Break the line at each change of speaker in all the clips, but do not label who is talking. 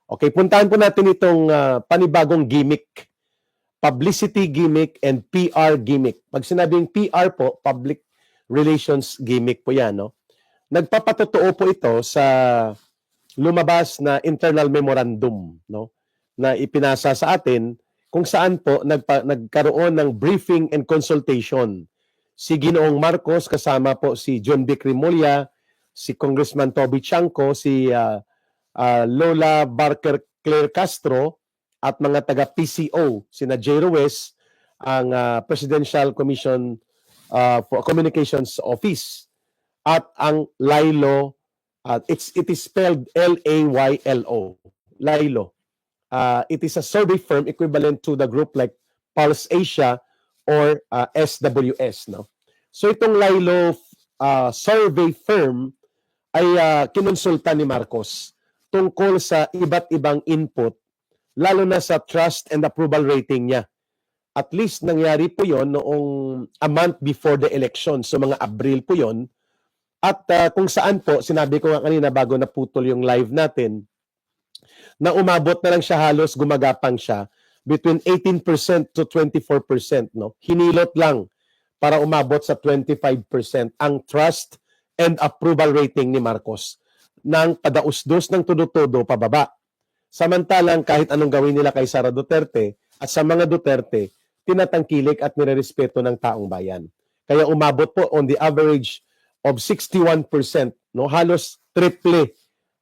Okay, puntahan po natin itong panibagong gimmick, publicity gimmick and PR gimmick. Pag sinabing PR po, public relations gimmick po yan, no? Nagpapatotoo po ito sa lumabas na internal memorandum, no, na ipinasa sa atin kung saan po nagkaroon ng briefing and consultation si Ginoong Marcos kasama po si John Vic Rimulya, si Congressman Toby Chanco, si Lola Barker Claire Castro at mga taga PCO, sina J. Ruiz, ang Presidential Commission for Communications Office at ang LILO. It is spelled L-A-Y-L-O. LILO. It is a survey firm equivalent to the group like Pulse Asia or SWS. No? So itong LILO survey firm ay kinonsulta ni Marcos tungkol sa iba't ibang input, lalo na sa trust and approval rating niya. At least nangyari po yon noong a month before the election. So mga Abril po yon. At kung saan po, sinabi ko nga kanina bago naputol yung live natin, na umabot na lang siya halos, gumagapang siya, between 18% to 24%. No? Hinilot lang para umabot sa 25% ang trust and approval rating ni Marcos ng padausdos ng todo-todo pababa. Samantalang kahit anong gawin nila kay Sara Duterte at sa mga Duterte, tinatangkilik at nirerespeto ng taong bayan. Kaya umabot po on the average of 61%, no? Halos triple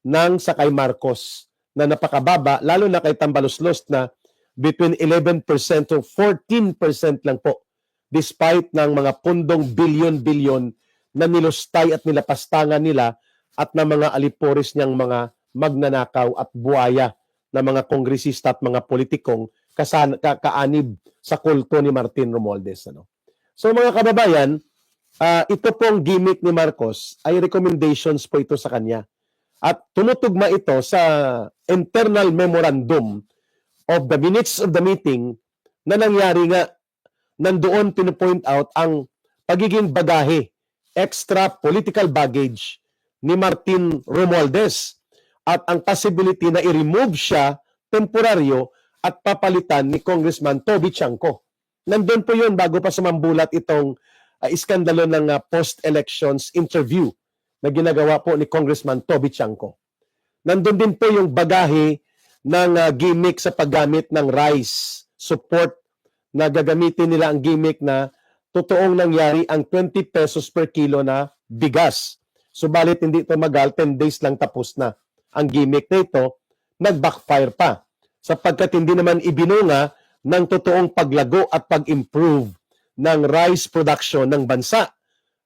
ng sa kay Marcos na napakababa, lalo na kay Tambaloslos na between 11% to 14% lang po, despite ng mga pundong bilyon-bilyon na nilustay at nilapastangan nila at ng mga aliporis niyang mga magnanakaw at buaya na mga kongresista at mga politikong kaanib sa kulto ni Martin Romualdez. Ano? So mga kababayan, ito pong gimmick ni Marcos ay recommendations po ito sa kanya. At tumutugma ito sa internal memorandum of the minutes of the meeting na nangyari nga, nandoon pinopoint out ang pagiging bagahe, extra political baggage ni Martin Romualdez at ang possibility na i-remove siya temporaryo at papalitan ni Congressman Toby Chanco. Nandun po yun bago pa sumambulat itong iskandalo ng post-elections interview na ginagawa po ni Congressman Toby Chanco. Nandun din po yung bagahe ng gimmick sa paggamit ng rice support na gagamitin nila ang gimmick na totoong nangyari ang 20 pesos per kilo na bigas. Subalit hindi ito magal, 10 days lang tapos na. Ang gimmick na ito, nag-backfire pa sapagkat hindi naman ibinunga ng totoong paglago at pag-improve ng rice production ng bansa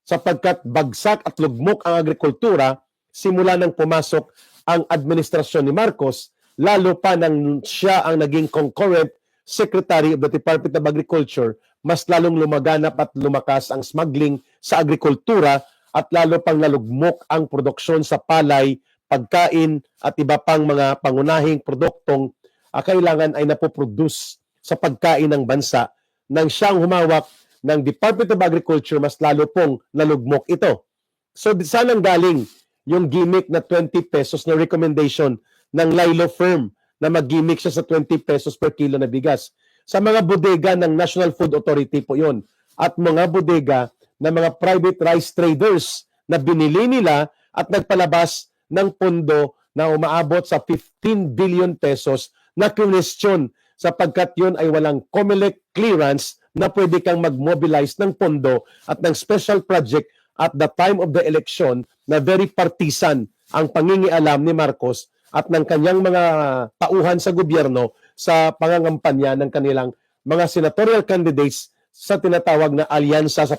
sapagkat bagsak at lugmok ang agrikultura simula nang pumasok ang administrasyon ni Marcos, lalo pa nang siya ang naging concurrent Secretary of the Department of Agriculture, mas lalong lumaganap at lumakas ang smuggling sa agrikultura at lalo pang nalugmok ang produksyon sa palay, pagkain at iba pang mga pangunahing produktong kailangan ay napoproduce sa pagkain ng bansa. Nang siyang humawak ng Department of Agriculture, mas lalo pong nalugmok ito. So saan ang galing yung gimmick na 20 pesos na recommendation ng LILO firm na mag-gimmick siya sa 20 pesos per kilo na bigas? Sa mga bodega ng National Food Authority po yun at mga bodega ng mga private rice traders na binili nila at nagpalabas ng pondo na umaabot sa 15 billion pesos na question sapagkat yun ay walang COMELEC clearance na pwede kang mag-mobilize ng pondo at ng special project at the time of the election na very partisan ang pangingialam ni Marcos at ng kanyang mga tauhan sa gobyerno sa pangangampanya ng kanilang mga senatorial candidates sa tinatawag na alyansa sa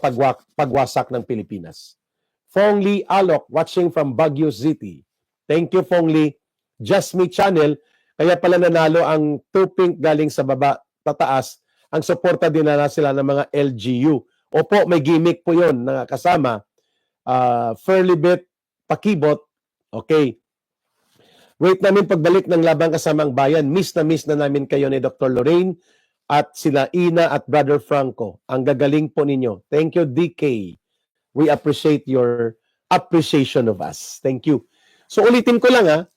pagwasak ng Pilipinas. Fong Lee Alok watching from Baguio City. Thank you, Fong Lee. Just Me Channel. Kaya pala nanalo ang 2 pink galing sa baba tataas. Ang suporta din na sila ng mga LGU. Opo, may gimmick po yun na kasama. Fairlibet Pakibot. Okay. Wait namin pagbalik ng Labang Kasamang Bayan. Miss na namin kayo ni Dr. Lorraine at sila Ina at Brother Franco. Ang gagaling po ninyo. Thank you, DK. We appreciate your appreciation of us. Thank you. So ulitin ko lang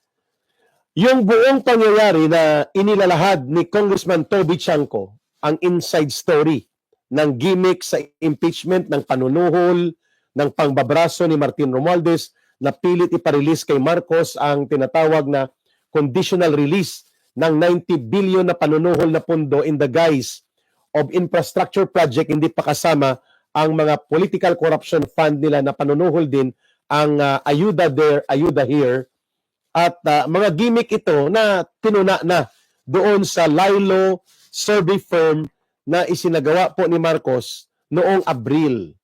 Yung buong pangyayari na inilalahad ni Congressman Toby Chanco, ang inside story ng gimmick sa impeachment, ng panunuhol, ng pangbabraso ni Martin Romualdez na pilit iparelease kay Marcos ang tinatawag na conditional release ng 90 billion na panunuhol na pondo in the guise of infrastructure project, hindi pa kasama ang mga political corruption fund nila na panunuhol din ang ayuda there, ayuda here, at mga gimmick ito na tinuna na doon sa Lilo survey firm na isinagawa po ni Marcos noong Abril.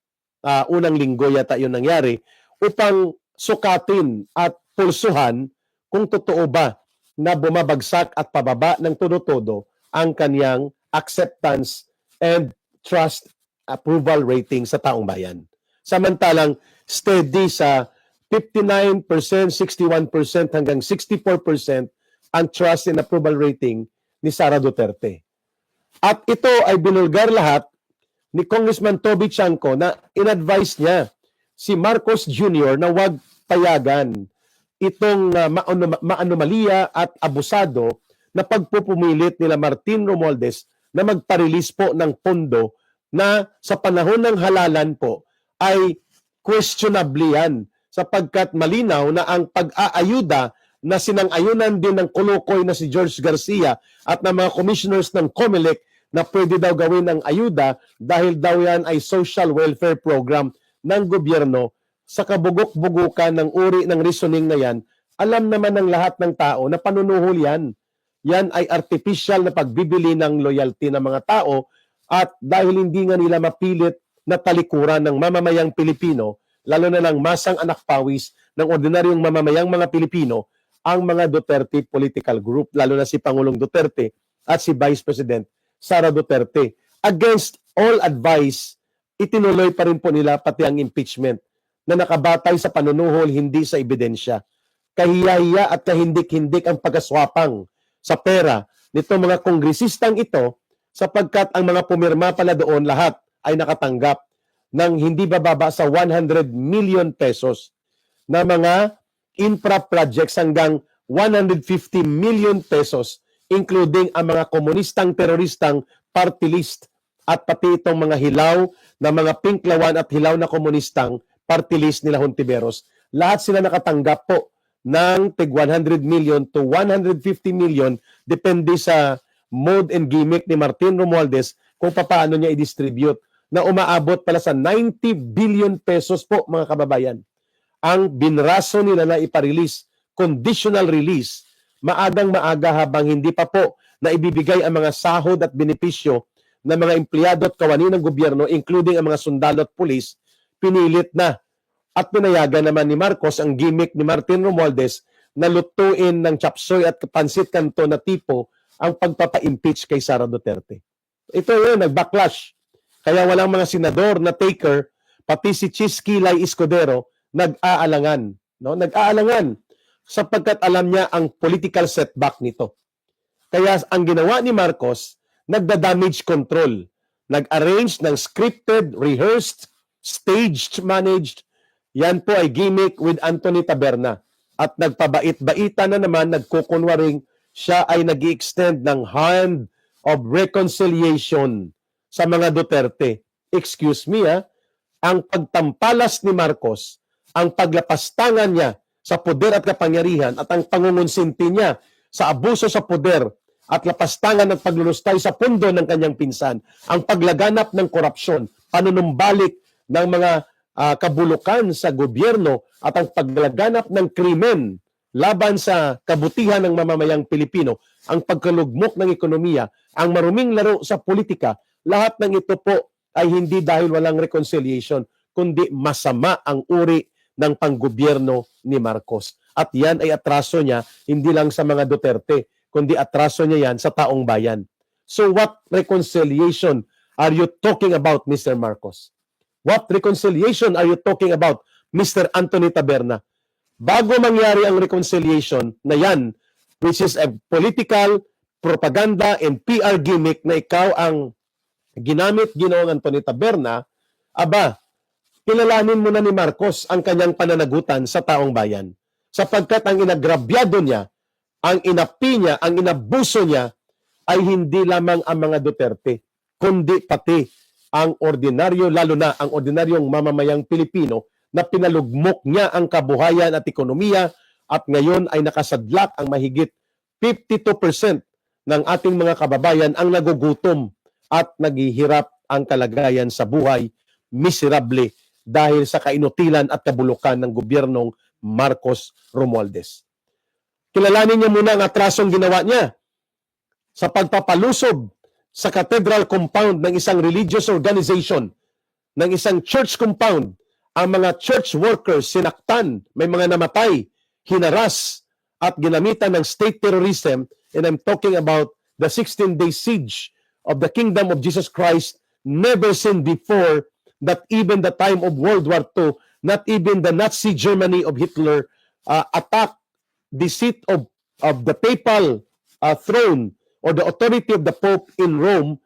Unang linggo yata yun nangyari, upang sukatin at pulsuhan kung totoo ba na bumabagsak at pababa ng todo-todo ang kanyang acceptance and trust approval rating sa taong bayan. Samantalang steady sa 59%, 61% hanggang 64% ang trust and approval rating ni Sara Duterte. At ito ay binulgar lahat ni Congressman Toby Chanco na in-advise niya si Marcos Jr. na huwag payagan itong maanomalia at abusado na pagpupumilit nila Martin Romualdez na magpa-release po ng pondo na sa panahon ng halalan po ay questionable yan, sapagkat malinaw na ang pag-aayuda na sinang-ayunan din ng kulukoy na si George Garcia at ng mga commissioners ng COMELEC na pwede daw gawin ng ayuda dahil daw yan ay social welfare program ng gobyerno, sa kabugok-bugukan ng uri ng reasoning na yan, alam naman ng lahat ng tao na panunuhol yan. Yan ay artificial na pagbibili ng loyalty ng mga tao, at dahil hindi nga nila mapilit na talikuran ng mamamayang Pilipino, lalo na ng masang anak pawis ng ordinaryong mamamayang mga Pilipino, ang mga Duterte political group, lalo na si Pangulong Duterte at si Vice President Sara Duterte. Against all advice, itinuloy pa rin po nila pati ang impeachment na nakabatay sa panunuhol, hindi sa ebidensya. Kahiya-hiya at kahindik-hindik ang pagkaswapang sa pera nito mga kongresistang ito, sapagkat ang mga pumirma pala doon lahat ay nakatanggap ng hindi bababa sa 100 million pesos na mga infra projects hanggang 150 million pesos, including ang mga komunistang teroristang party list at pati itong mga hilaw na mga pinklawan at hilaw na komunistang party list nila Hontiveros. Lahat sila nakatanggap po ng tig 100 million to 150 million, depende sa mode and gimmick ni Martin Romualdez kung paano niya i-distribute, na umaabot pala sa 90 billion pesos po mga kababayan. Ang binraso nila na iparelease, conditional release, maagang-maaga habang hindi pa po na ibibigay ang mga sahod at benepisyo ng mga empleyado at kawani ng gobyerno, including ang mga sundalo at pulis, pinilit na at pinayagan naman ni Marcos ang gimmick ni Martin Romualdez na lutuin ng chapsoy at pansit kanto na tipo ang pagpapa-impeach kay Sara Duterte. Ito yun, nag-backlash. Kaya walang mga senador na taker, pati si Chis Kilay Escudero, nag-aalangan. No? Nag-aalangan sapagkat alam niya ang political setback nito. Kaya ang ginawa ni Marcos, nagda-damage control. Nag-arrange ng scripted, rehearsed, staged, managed. Yan po ay gimmick with Anthony Taberna. At nagpabait-baita na naman, nagkukunwaring siya ay nag-i-extend ng hand of reconciliation sa mga Duterte. Excuse me, ang pagtampalas ni Marcos, ang paglapastangan niya sa poder at kapangyarihan at ang pangungonsinti niya sa abuso sa poder at lapastangan ng paglulustay sa pundo ng kanyang pinsan, ang paglaganap ng korupsyon, panunumbalik ng mga kabulukan sa gobyerno at ang paglaganap ng krimen laban sa kabutihan ng mamamayang Pilipino, ang pagkalugmok ng ekonomiya, ang maruming laro sa politika, lahat ng ito po ay hindi dahil walang reconciliation, kundi masama ang uri ng panggobyerno ni Marcos. At yan ay atraso niya, hindi lang sa mga Duterte, kundi atraso niya yan sa taong bayan. So what reconciliation are you talking about, Mr. Marcos? What reconciliation are you talking about, Mr. Anthony Taberna? Bago mangyari ang reconciliation na yan, which is a political propaganda and PR gimmick na ikaw ang ginamit Ginoong Anthony Taberna, aba, kilalanin mo na ni Marcos ang kanyang pananagutan sa taong bayan. Sapagkat ang inagrabyado niya ang inapi niya, ang inabuso niya ay hindi lamang ang mga Duterte, kundi pati ang ordinaryo, lalo na ang ordinaryong mamamayang Pilipino na pinalugmok niya ang kabuhayan at ekonomiya at ngayon ay nakasadlak ang mahigit 52% ng ating mga kababayan ang nagugutom at naghihirap ang kalagayan sa buhay miserable dahil sa kainutilan at kabulukan ng gobyernong Marcos Romualdez. Kilalanin niya muna ang atrasong ginawa niya sa pagpapalusob sa cathedral compound ng isang religious organization, ng isang church compound. Ang mga church workers sinaktan, may mga namatay, hinaras at ginamitan ng state terrorism, and I'm talking about the 16-day siege of the kingdom of Jesus Christ, never seen before, that even the time of World War II, not even the Nazi Germany of Hitler attacked the seat of the papal throne or the authority of the Pope in Rome.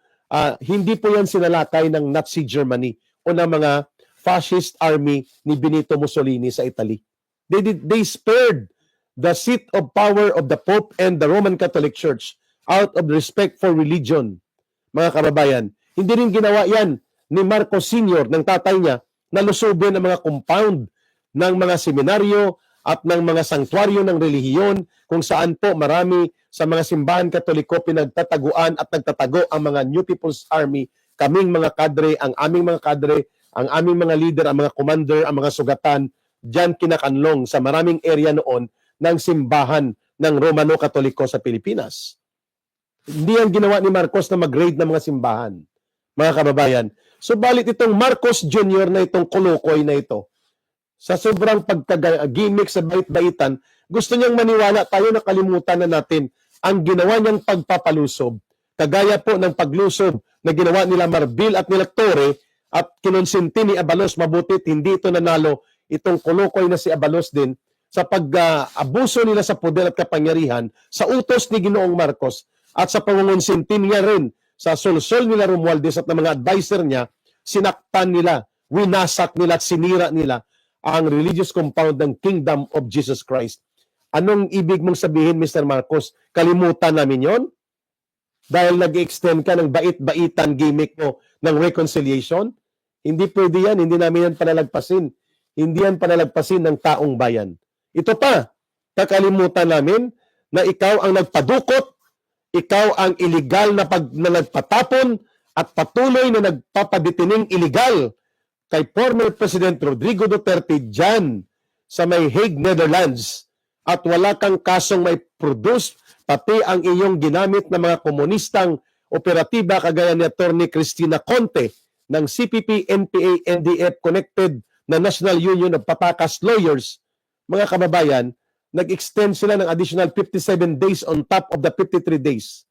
Hindi po yan sinalakay ng Nazi Germany o ng mga fascist army ni Benito Mussolini sa Italy. They spared the seat of power of the Pope and the Roman Catholic Church out of respect for religion. Mga kababayan, hindi rin ginawa yan ni Marcos Sr. ng tatay niya na lusobin ang mga compound ng mga seminaryo at ng mga sanktuaryo ng relihiyon kung saan po marami sa mga simbahan Katoliko pinagtataguan at nagtatago ang mga New People's Army, kaming mga kadre, ang aming mga kadre, ang aming mga leader, ang mga commander, ang mga sugatan, diyan kinakanlong sa maraming area noon ng simbahan ng Romano Katoliko sa Pilipinas. Hindi ang ginawa ni Marcos na mag-raid ng mga simbahan, mga kababayan. Subalit itong Marcos Jr. na itong kulukoy na ito, sa sobrang pagka-gimmick sa bait-baitan, gusto niyang maniwala tayo na kalimutan na natin ang ginawa niyang pagpapalusob. Kagaya po ng paglusob na ginawa nila Marbil at nila Torre at kinonsinti ni Abalos, mabutit hindi ito nanalo itong kulukoy na si Abalos din sa pag-abuso nila sa poder at kapangyarihan sa utos ni Ginoong Marcos at sa pangungonsinti niya rin sa solsol nila Romualdez at ng mga advisor niya, sinaktan nila, winasak nila at sinira nila ang religious compound ng Kingdom of Jesus Christ. Anong ibig mong sabihin, Mr. Marcos? Kalimutan namin yon? Dahil nag-extend ka ng bait-baitan gimmick mo ng reconciliation? Hindi pwede yan. Hindi namin yan panalagpasin. Hindi yan panalagpasin ng taong bayan. Ito pa, kakalimutan namin na ikaw ang nagpadukot, ikaw ang illegal na nagpatapon at patuloy na nagpapadetining illegal kay former President Rodrigo Duterte dyan sa may Hague, Netherlands, at wala kang kasong may produce, pati ang iyong ginamit na mga komunistang operatiba kagaya ni Atty. Cristina Conte ng CPP, NPA, NDF connected na National Union of Patakas Lawyers. Mga kababayan, nag-extend sila ng additional 57 days on top of the 53 days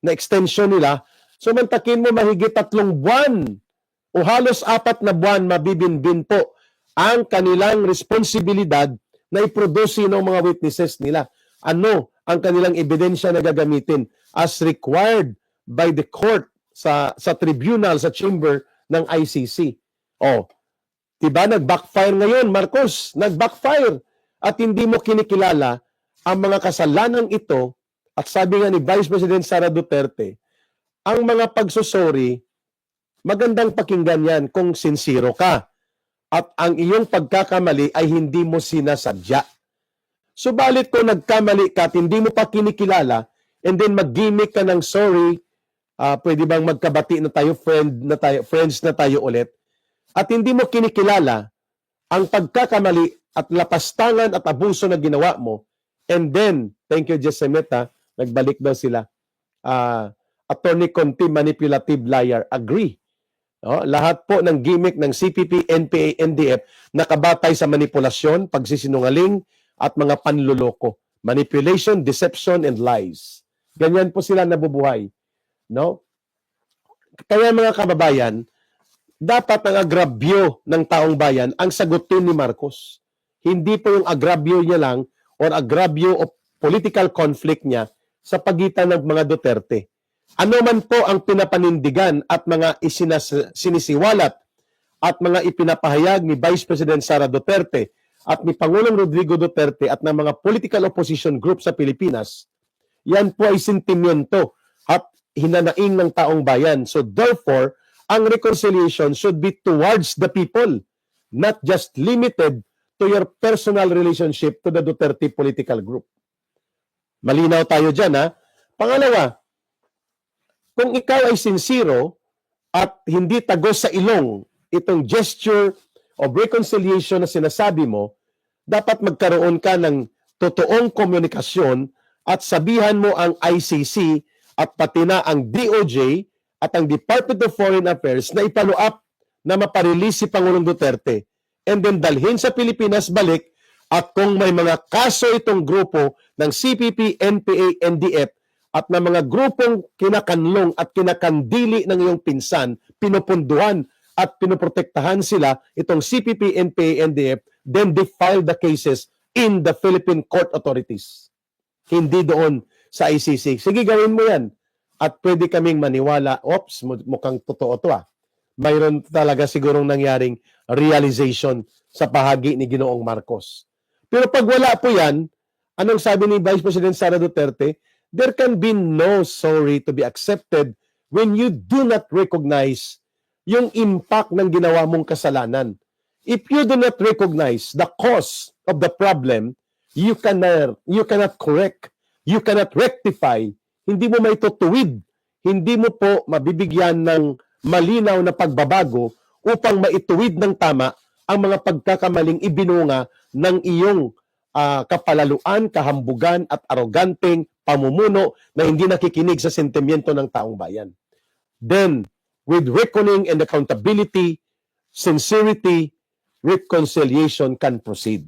na extension nila. So mantakin mo mahigit 3 buwan o halos 4 na buwan mabibinbin po ang kanilang responsibilidad na i-produce ng mga witnesses nila. Ano ang kanilang ebidensya na gagamitin as required by the court sa tribunal, sa chamber ng ICC. Diba nag-backfire ngayon, Marcos? Nag-backfire. At hindi mo kinikilala ang mga kasalanang ito at sabi nga ni Vice President Sara Duterte, ang mga pagsusori, magandang pakinggan yan kung sincero ka at ang iyong pagkakamali ay hindi mo sinasadya. Subalit kung nagkamali ka at hindi mo pa kinikilala and then mag-gimmick ka ng sorry, pwede bang magkabati na tayo, friends na tayo ulit, at hindi mo kinikilala ang pagkakamali at lapastangan at abuso na ginawa mo, and then, thank you Jessemeta, nagbalik daw sila, Attorney Conti, manipulative liar, agree. Lahat po ng gimmick ng CPP, NPA, NDF nakabatay sa manipulasyon, pagsisinungaling at mga panluloko. Manipulation, deception, and lies. Ganyan po sila nabubuhay. No? Kaya mga kababayan, dapat ang agrabyo ng taong bayan ang sagutin ni Marcos. Hindi po yung agrabyo niya lang or agrabyo o political conflict niya sa pagitan ng mga Duterte. Ano man po ang pinapanindigan at mga sinisiwalat at mga ipinapahayag ni Vice President Sara Duterte at ni Pangulong Rodrigo Duterte at ng mga political opposition group sa Pilipinas, yan po ay sentimiento at hinanaing ng taong bayan. So therefore, ang reconciliation should be towards the people, not just limited to your personal relationship to the Duterte political group. Malinaw tayo dyan, ha? Pangalawa, kung ikaw ay sincero at hindi tagos sa ilong itong gesture of reconciliation na sinasabi mo, dapat magkaroon ka ng totoong komunikasyon at sabihan mo ang ICC at pati na ang DOJ at ang Department of Foreign Affairs na ipalo up na maparelease si Pangulong Duterte and then dalhin sa Pilipinas balik, at kung may mga kaso itong grupo ng CPP, NPA, NDF at na mga grupong kinakanlong at kinakandili ng iyong pinsan, pinupunduhan at pinoprotektahan sila itong CPP, NPA, NDF, then they file the cases in the Philippine court authorities. Hindi doon sa ICC. Sige, gawin mo yan. At pwede kaming maniwala, oops, mukhang totoo to ah. Mayroon talaga sigurong nangyaring realization sa bahagi ni Ginoong Marcos. Pero pag wala po yan, anong sabi ni Vice President Sara Duterte? There can be no sorry to be accepted when you do not recognize yung impact ng ginawa mong kasalanan. If you do not recognize the cause of the problem, you cannot correct, you cannot rectify, hindi mo maitutuwid, hindi mo po mabibigyan ng malinaw na pagbabago upang maituwid ng tama ang mga pagkakamaling ibinunga ng iyong kapalaluan, kahambugan at aroganteng pamumuno na hindi nakikinig sa sentimiento ng taong bayan. Then, with reckoning and accountability, sincerity, reconciliation can proceed.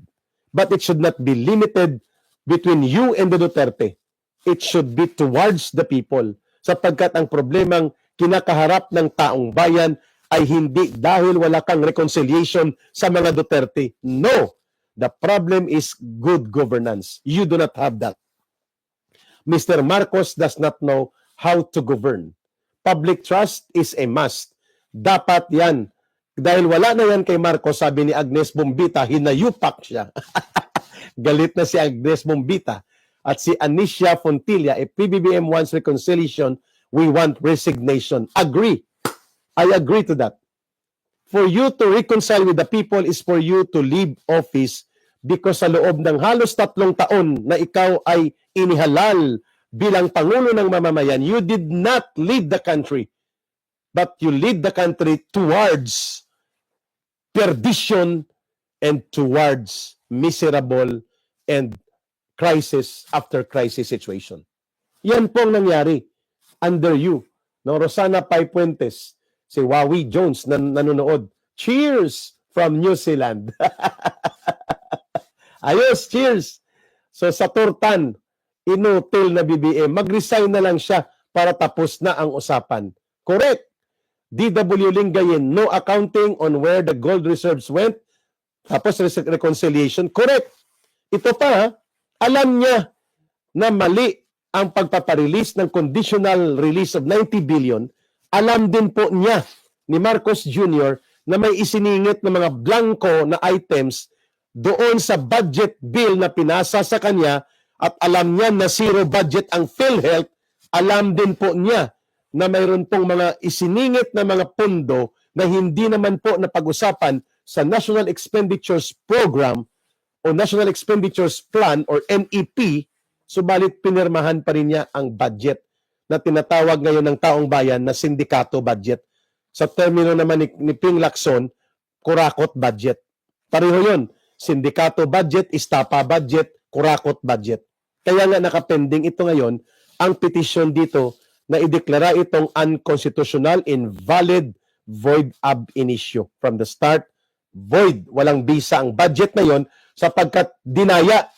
But it should not be limited between you and the Duterte. It should be towards the people. Sapagkat ang problemang kinakaharap ng taong bayan ay hindi dahil wala kang reconciliation sa mga Duterte. No! The problem is good governance. You do not have that. Mr. Marcos does not know how to govern. Public trust is a must. Dapat yan. Dahil wala na yan kay Marcos, sabi ni Agnes Bombita, hinayupak siya. Galit na si Agnes Bombita. At si Anicia Fontilla, if PBBM wants reconciliation, we want resignation. Agree. I agree to that. For you to reconcile with the people is for you to leave office because sa loob ng halos 3 taon na ikaw ay inihalal bilang Pangulo ng mamamayan, you did not lead the country, but you lead the country towards perdition and towards miserable and crisis after crisis situation. Yan pong nangyari under you. No, Rosana Pai Puentes, si Wawi Jones na nanonood. Cheers from New Zealand. Ayos, cheers. So sa Turtan, inutil na BBM, mag-resign na lang siya para tapos na ang usapan. Correct. DW Lingayen, no accounting on where the gold reserves went. Tapos reconciliation. Correct. Ito pa, alam niya na mali ang pagpaparelease ng conditional release of 90 billion. Alam din po niya ni Marcos Jr. na may isiningit na mga blanco na items doon sa budget bill na pinasa sa kanya, at alam niya na zero budget ang PhilHealth. Alam din po niya na mayroon pong mga isiningit na mga pondo na hindi naman po napag-usapan sa National Expenditures Program o National Expenditures Plan or NEP, subalit pinirmahan pa rin niya ang budget na tinatawag ngayon ng taong bayan na sindikato budget. Sa termino naman ni Ping Lacson, kurakot budget. Pareho yun. Sindikato budget, istapa budget, kurakot budget. Kaya nga nakapending ito ngayon, ang petition dito na ideklara itong unconstitutional, invalid, void ab initio. From the start, void. Walang bisa ang budget na yon sapagkat dinaya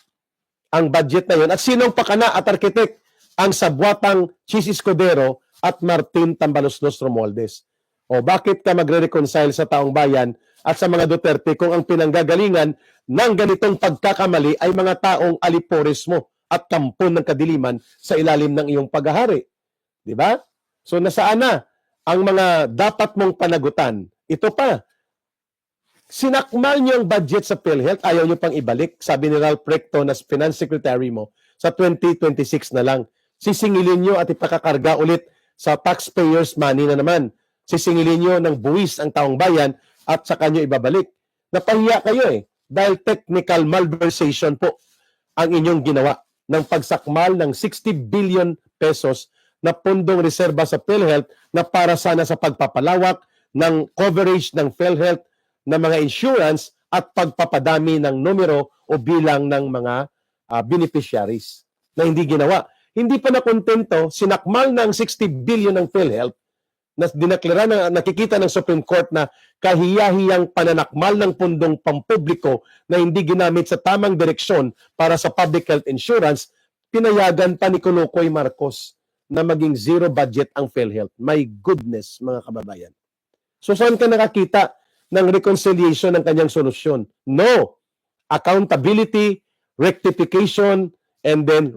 ang budget na yon. At sinong pakana at arkitek? Ang sabwatang Chis Escudero at Martin Tambaloslos Romualdez. O bakit ka magre-reconcile sa taong bayan at sa mga Duterte kung ang pinanggagalingan ng ganitong pagkakamali ay mga taong alipores mo at kampon ng kadiliman sa ilalim ng iyong paghahari? Di ba? So nasaan na ang mga dapat mong panagutan? Ito pa, Sinakmal niyo ang budget sa PhilHealth, ayaw niyo pang ibalik. Sabi ni Ralph Recto na finance secretary mo, sa 2026 na lang. Sisingilin niyo at ipakakarga ulit sa taxpayers' money na naman. Sisingilin niyo ng buwis ang taong bayan at saka niyo ibabalik. Napahiya kayo dahil technical malversation po ang inyong ginawa ng pagsakmal ng 60 billion pesos na pundong reserba sa PhilHealth na para sana sa pagpapalawak ng coverage ng PhilHealth na mga insurance at pagpapadami ng numero o bilang ng mga beneficiaries na hindi ginawa. Hindi pa nakontento, sinakmal ng 60 billion ng PhilHealth na dineklara na nakikita ng Supreme Court na kahiyahiyang pananakmal ng pundong pampubliko na hindi ginamit sa tamang direksyon para sa public health insurance, pinayagan pa ni Kolokoy Marcos na maging zero budget ang PhilHealth. My goodness, mga kababayan. So saan ka nakakita ng reconciliation ng kanyang solusyon? No. Accountability, rectification, and then